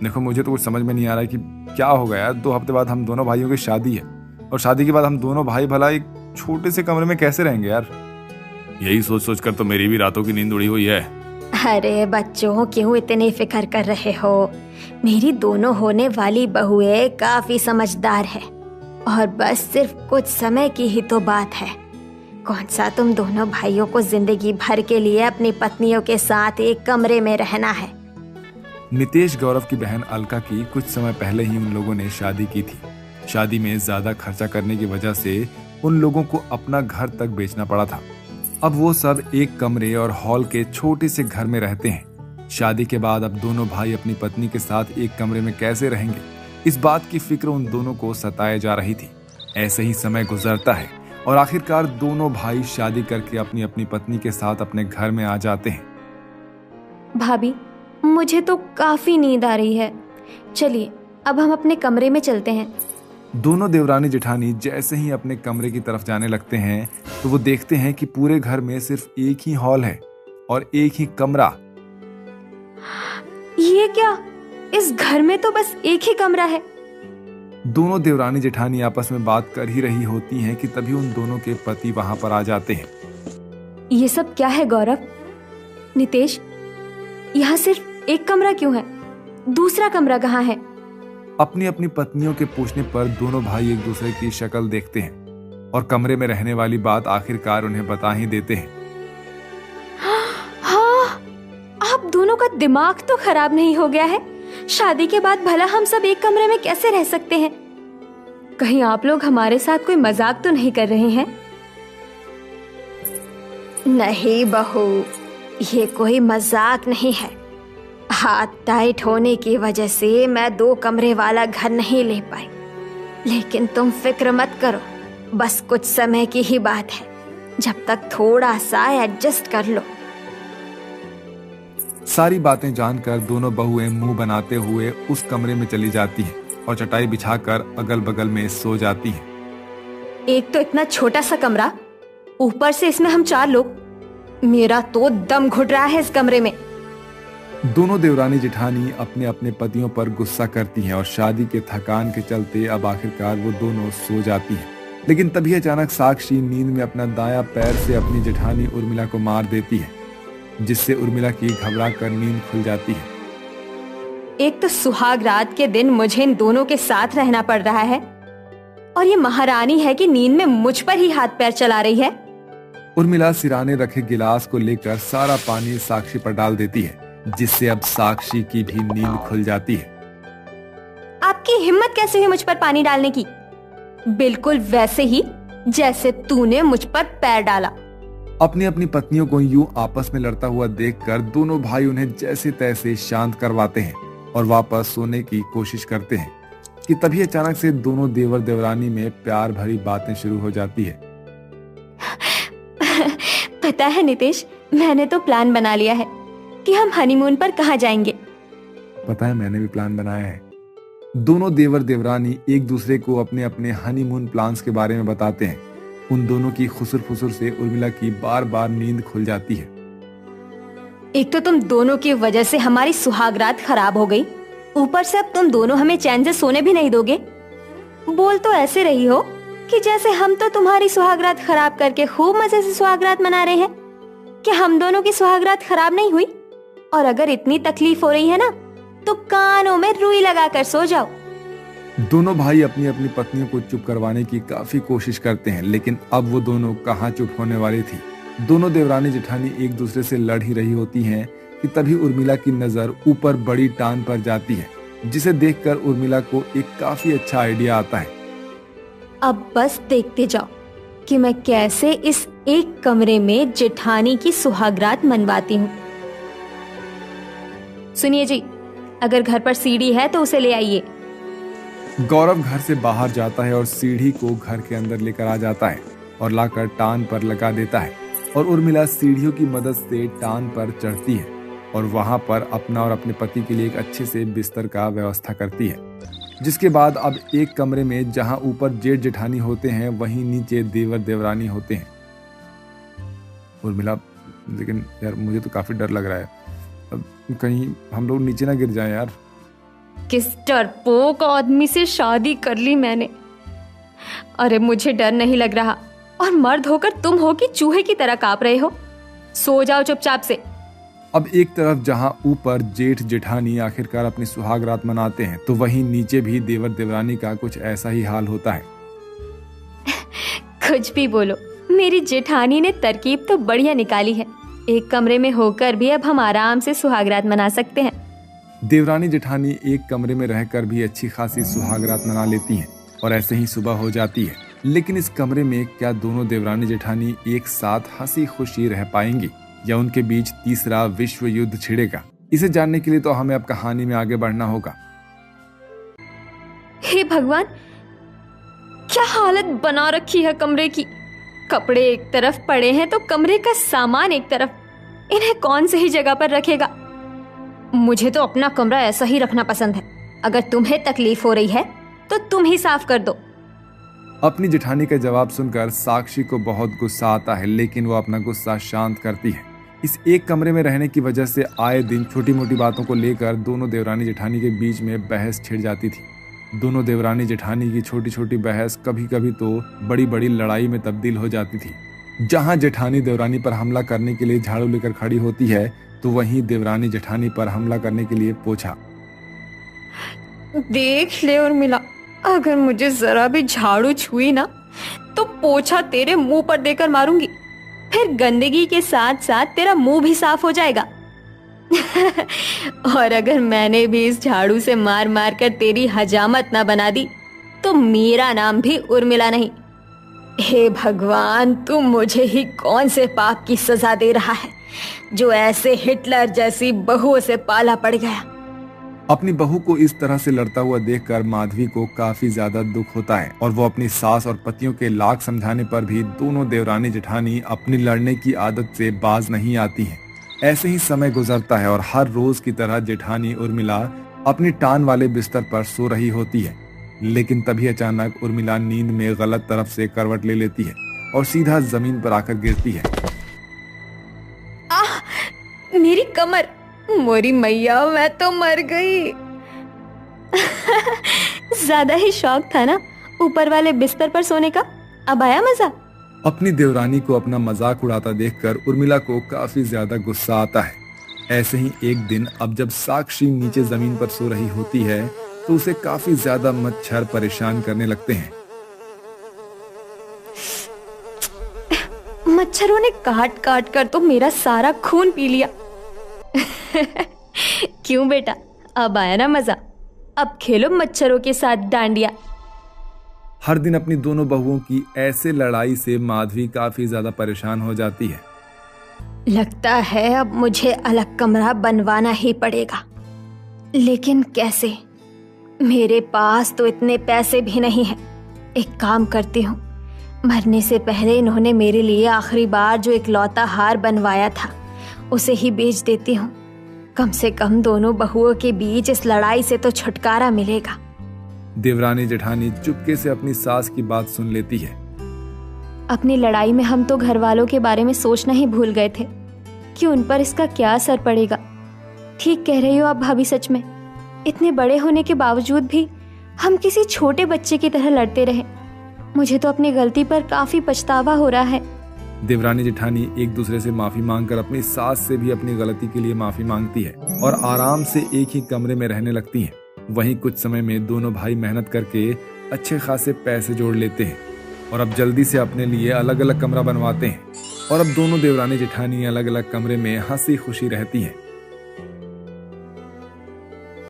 देखो मुझे तो कुछ समझ में नहीं आ रहा है कि क्या होगा यार। 2 हफ्ते बाद हम दोनों भाइयों की शादी है और शादी के बाद हम दोनों भाई भला एक छोटे से कमरे में कैसे रहेंगे यार। यही सोच सोच कर तो मेरी भी रातों की नींद उड़ी हुई है। अरे बच्चों, क्यों इतनी फिक्र कर रहे हो? मेरी दोनों होने वाली बहुएं काफी समझदार है और बस सिर्फ कुछ समय की ही तो बात है। कौन सा तुम दोनों भाइयों को जिंदगी भर के लिए अपनी पत्नियों के साथ एक कमरे में रहना है। नितेश गौरव की बहन अलका की कुछ समय पहले ही उन लोगों ने शादी की थी। शादी में ज्यादा खर्चा करने की वजह से उन लोगों को अपना घर तक बेचना पड़ा था। अब वो सब एक कमरे और हॉल के छोटे से घर में रहते हैं। शादी के बाद अब दोनों भाई अपनी पत्नी के साथ एक कमरे में कैसे रहेंगे, इस बात की फिक्र उन दोनों को सताए जा रही थी। ऐसे ही समय गुजरता है और आखिरकार दोनों भाई शादी करके अपनी अपनी पत्नी के साथ अपने घर में आ जाते हैं। भाभी, मुझे तो काफी नींद आ रही है। चलिए अब हम अपने कमरे में चलते हैं। दोनों देवरानी जेठानी जैसे ही अपने कमरे की तरफ जाने लगते हैं तो वो देखते हैं कि पूरे घर में सिर्फ एक ही हॉल है और एक ही कमरा। ये क्या? इस घर में तो बस एक ही कमरा है। दोनों देवरानी जेठानी आपस में बात कर ही रही होती हैं कि तभी उन दोनों के पति वहां पर आ जाते हैं। ये सब क्या है गौरव? नितेश, यहाँ सिर्फ एक कमरा क्यों है? दूसरा कमरा कहाँ है? अपनी अपनी पत्नियों के पूछने पर दोनों भाई एक दूसरे की शक्ल देखते हैं और कमरे में रहने वाली बात आखिरकार उन्हें बता ही देते हैं। हाँ, आप दोनों का दिमाग तो खराब नहीं हो गया है? शादी के बाद भला हम सब एक कमरे में कैसे रह सकते हैं? कहीं आप लोग हमारे साथ कोई मजाक तो नहीं कर रहे हैं? नहीं बहू, ये कोई मजाक नहीं है। हाथ टाइट होने की वजह से मैं 2 कमरे वाला घर नहीं ले पाई, लेकिन तुम फिक्र मत करो, बस कुछ समय की ही बात है, जब तक थोड़ा सा एडजस्ट कर लो। सारी बातें जानकर दोनों बहुएं मुंह बनाते हुए उस कमरे में चली जाती हैं और चटाई बिछाकर अगल बगल में सो जाती हैं। एक तो इतना छोटा सा कमरा, ऊपर से इसमें हम 4 लोग। मेरा तो दम घुट रहा है इस कमरे में। दोनों देवरानी जेठानी अपने अपने पतियों पर गुस्सा करती हैं और शादी के थकान के चलते अब आखिरकार वो दोनों सो जाती हैं। लेकिन तभी अचानक साक्षी नींद में अपना दायां पैर से अपनी जेठानी उर्मिला को मार देती है, जिससे उर्मिला की घबरा कर नींद खुल जाती है। एक तो सुहाग रात के दिन मुझे इन दोनों के साथ रहना पड़ रहा है और ये महारानी है कि नींद में मुझ पर ही हाथ पैर चला रही है। उर्मिला सिराने रखे गिलास को लेकर सारा पानी साक्षी पर डाल देती है, जिससे अब साक्षी की भी नींद खुल जाती है। आपकी हिम्मत कैसे हुई मुझ पर पानी डालने की? बिल्कुल वैसे ही जैसे तूने मुझ पर पैर डाला। अपनी अपनी पत्नियों को यूं आपस में लड़ता हुआ देखकर दोनों भाई उन्हें जैसे तैसे शांत करवाते हैं और वापस सोने की कोशिश करते हैं कि तभी अचानक से दोनों देवर देवरानी में प्यार भरी बातें शुरू हो जाती है। पता है नितेश, मैंने तो प्लान बना लिया है कि हम हनीमून पर कहाँ जाएंगे। पता है, मैंने भी प्लान बनाया है। दोनों देवर देवरानी एक दूसरे को अपने अपने हनीमून प्लान्स के बारे में बताते हैं। उन दोनों की खुसुर फुसुर से उर्मिला की बार बार नींद खुल जाती है। एक तो तुम दोनों की वजह से हमारी सुहागरात खराब हो गई, ऊपर से अब तुम दोनों हमें चैन से सोने भी नहीं दोगे। बोल तो ऐसे रही हो कि जैसे हम तो तुम्हारी सुहागरात खराब करके खूब मजे से सुहागरात मना रहे हैं। कि हम दोनों की सुहागरात खराब नहीं हुई? और अगर इतनी तकलीफ हो रही है ना, तो कानों में रुई लगाकर सो जाओ। दोनों भाई अपनी अपनी पत्नियों को चुप करवाने की काफी कोशिश करते हैं, लेकिन अब वो दोनों कहाँ चुप होने वाली थी। दोनों देवरानी जेठानी एक दूसरे से लड़ ही रही होती हैं कि तभी उर्मिला की नजर ऊपर बड़ी टान पर जाती है, जिसे देखकर उर्मिला को एक काफी अच्छा आइडिया आता है। अब बस देखते जाओ कि मैं कैसे इस एक कमरे में जेठानी की सुहागरात मनवाती हूँ। सुनिए जी, अगर घर पर सीढ़ी है तो उसे ले आइए। गौरव घर से बाहर जाता है और सीढ़ी को घर के अंदर लेकर आ जाता है और लाकर टान पर लगा देता है और उर्मिला सीढ़ियों की मदद से टान पर चढ़ती है और वहां पर अपना और अपने पति के लिए एक अच्छे से बिस्तर का व्यवस्था करती है। जिसके बाद अब एक कमरे में जहां ऊपर जेठ जेठानी होते हैं, वहीं नीचे देवर देवरानी होते हैं। उर्मिला, लेकिन यार मुझे तो काफी डर लग रहा है, अब कहीं हम लोग नीचे ना गिर जाएं यार। किस डरपोक आदमी से शादी कर ली मैंने। अरे मुझे डर नहीं लग रहा, और मर्द होकर तुम हो कि चूहे की तरह कांप रहे हो। सो जाओ चुपचाप से। अब एक तरफ जहां ऊपर जेठ जेठानी आखिरकार अपनी सुहाग रात मनाते हैं, तो वहीं नीचे भी देवर देवरानी का कुछ ऐसा ही हाल होता है। कुछ भी बोलो, मेरी जेठानी ने तरकीब तो बढ़िया निकाली है। एक कमरे में होकर भी अब हम आराम से सुहागरात मना सकते हैं। देवरानी जेठानी एक कमरे में रहकर भी अच्छी खासी सुहागरात मना लेती हैं और ऐसे ही सुबह हो जाती है। लेकिन इस कमरे में क्या दोनों देवरानी जेठानी एक साथ हंसी खुशी रह पाएंगी, या उनके बीच तीसरा विश्व युद्ध छिड़ेगा? इसे जानने के लिए तो हमें अब कहानी में आगे बढ़ना होगा। हे भगवान, क्या हालत बना रखी है कमरे की। कपड़े एक तरफ पड़े हैं तो कमरे का सामान एक तरफ। इन्हें कौन सही जगह पर रखेगा? मुझे तो अपना कमरा ऐसा ही रखना पसंद है। अगर तुम्हें तकलीफ हो रही है तो तुम ही साफ कर दो। अपनी जेठानी का जवाब सुनकर साक्षी को बहुत गुस्सा आता है, लेकिन वो अपना गुस्सा शांत करती है। इस एक कमरे में रहने की वजह से आए दिन छोटी मोटी बातों को लेकर दोनों देवरानी जेठानी के बीच में बहस छिड़ जाती थी। दोनों देवरानी जेठानी की छोटी छोटी बहस कभी कभी तो बड़ी बड़ी लड़ाई में तब्दील हो जाती थी। जहां जेठानी देवरानी पर हमला करने के लिए झाड़ू लेकर खड़ी होती है, तो वहीं देवरानी जेठानी पर हमला करने के लिए पोछा। देख ले उर्मिला, अगर मुझे जरा भी झाड़ू छुई ना तो पोछा तेरे मुंह पर देकर मारूंगी। फिर गंदगी के साथ साथ तेरा मुंह भी साफ हो जाएगा। और अगर मैंने भी इस झाड़ू से मार मार कर तेरी हजामत ना बना दी तो मेरा नाम भी उर्मिला नहीं। हे भगवान, तू मुझे ही कौन से पाप की सजा दे रहा है जो ऐसे हिटलर जैसी बहुओं से पाला पड़ गया। अपनी बहू को इस तरह से लड़ता हुआ देखकर माधवी को काफी ज्यादा दुख होता है, और वो अपनी सास और पतियों के लाख समझाने पर भी दोनों देवरानी जेठानी अपनी लड़ने की आदत से बाज नहीं आती हैं। ऐसे ही समय गुजरता है और हर रोज की तरह जेठानी उर्मिला अपनी टान वाले बिस्तर पर सो रही होती है। लेकिन तभी अचानक उर्मिला नींद में गलत तरफ से करवट ले लेती है और सीधा जमीन पर आकर गिरती है। मेरी कमर, मोरी मैया, मैं तो मर गई। ज्यादा ही शौक था ना ऊपर वाले बिस्तर पर सोने का। अब आया मजा? अपनी देवरानी को अपना मजाक उड़ाता देखकर उर्मिला को काफी ज्यादा गुस्सा आता है। ऐसे ही एक दिन अब जब साक्षी नीचे जमीन पर सो रही होती है, तो उसे काफी ज्यादा मच्छर परेशान करने लगते हैं। मच्छरों ने काट काट कर तो मेरा सारा खून पी लिया। क्यों बेटा, अब आया ना मजा? अब खेलो मच्छरों के साथ डांडिया। हर दिन अपनी दोनों बहुओं की ऐसे लड़ाई से माधवी काफी ज्यादा परेशान हो जाती है। लगता है अब मुझे अलग कमरा बनवाना ही पड़ेगा, लेकिन कैसे? मेरे पास तो इतने पैसे भी नहीं हैं। एक काम करती हूँ, मरने से पहले इन्होंने मेरे लिए आखिरी बार जो इकलौता हार बनवाया था उसे ही बेच देती हूँ। कम से कम दोनों बहुओं के बीच इस लड़ाई से तो छुटकारा मिलेगा। देवरानी जेठानी चुपके से अपनी सास की बात सुन लेती है। अपनी लड़ाई में हम तो घर वालों के बारे में सोचना ही भूल गए थे कि उन पर इसका क्या असर पड़ेगा। ठीक कह रही हो आप भाभी, सच में इतने बड़े होने के बावजूद भी हम किसी छोटे बच्चे की तरह लड़ते रहे। मुझे तो अपनी गलती पर काफी पछतावा हो रहा है। देवरानी जेठानी एक दूसरे से माफी मांगकर अपनी सास से भी अपनी गलती के लिए माफी मांगती है और आराम से एक ही कमरे में रहने लगती हैं। वहीं कुछ समय में दोनों भाई मेहनत करके अच्छे खासे पैसे जोड़ लेते हैं और अब जल्दी से अपने लिए अलग अलग कमरा बनवाते हैं और अब दोनों देवरानी जेठानी अलग अलग कमरे में हंसी खुशी रहती हैं।